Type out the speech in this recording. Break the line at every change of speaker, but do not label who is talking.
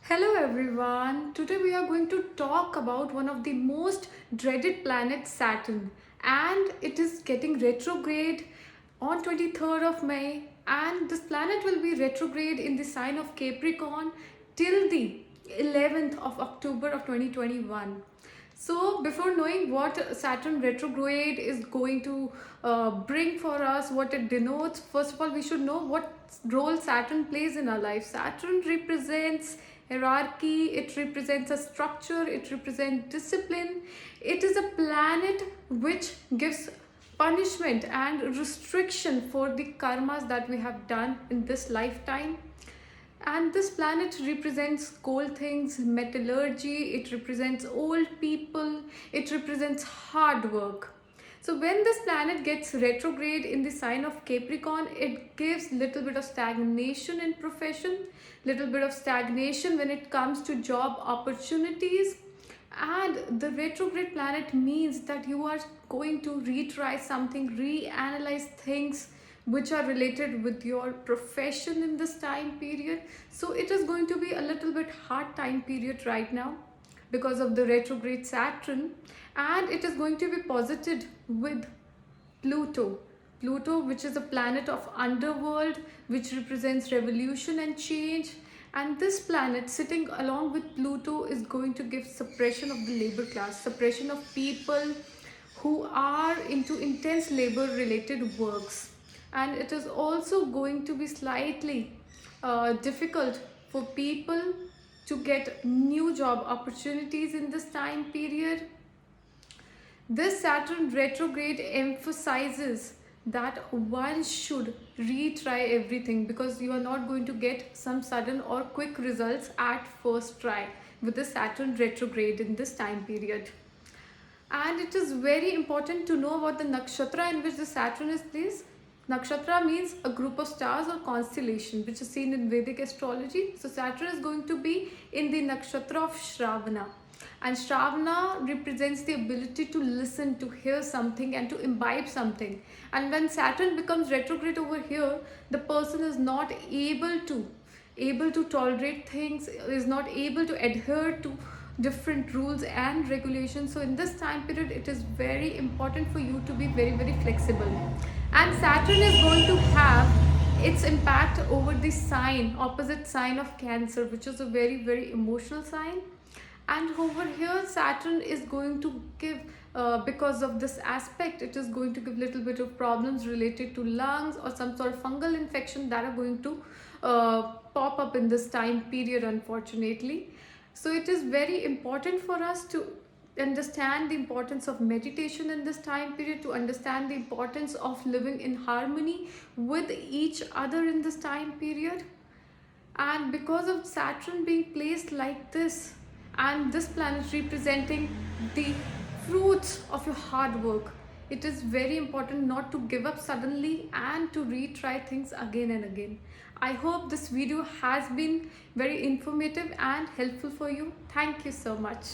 Hello everyone. Today we are going to talk about one of the most dreaded planets, Saturn, and it is getting retrograde on 23rd of May, and this planet will be retrograde in the sign of Capricorn till the 11th of October of 2021. So before knowing what Saturn retrograde is going to bring for us, what it denotes, first of all we should know what role Saturn plays in our life. Saturn represents hierarchy, it represents a structure, it represents discipline. It is a planet which gives punishment and restriction for the karmas that we have done in this lifetime. And this planet represents cold things, metallurgy, it represents old people, it represents hard work. So when this planet gets retrograde in the sign of Capricorn, it gives little bit of stagnation in profession, little bit of stagnation when it comes to job opportunities. And the retrograde planet means that you are going to retry something, reanalyze things which are related with your profession in this time period. So it is going to be a little bit hard time period right now because of the retrograde Saturn, and it is going to be posited with Pluto. Pluto, which is a planet of underworld, which represents revolution and change. And this planet sitting along with Pluto is going to give suppression of the labor class, suppression of people who are into intense labor related works. And it is also going to be slightly difficult for people to get new job opportunities in this time period. This Saturn retrograde emphasizes that one should retry everything because you are not going to get some sudden or quick results at first try with the Saturn retrograde in this time period. And it is very important to know about the nakshatra in which the Saturn is placed. Nakshatra means a group of stars or constellation which is seen in Vedic astrology. So Saturn is going to be in the nakshatra of Shravana. And Shravana represents the ability to listen, to hear something and to imbibe something. And when Saturn becomes retrograde over here, the person is not able to tolerate things, is not able to adhere to different rules and regulations. So in this time period it is very important for you to be very flexible. And Saturn is going to have its impact over the sign, opposite sign of Cancer, which is a very emotional sign. And over here Saturn is going to give because of this aspect, it is going to give little bit of problems related to lungs or some sort of fungal infection that are going to pop up in this time period, unfortunately. So it is very important for us to understand the importance of meditation in this time period, to understand the importance of living in harmony with each other in this time period. And because of Saturn being placed like this, and this planet representing the fruits of your hard work, it is very important not to give up suddenly and to retry things again and again. I hope this video has been very informative and helpful for you. Thank you so much.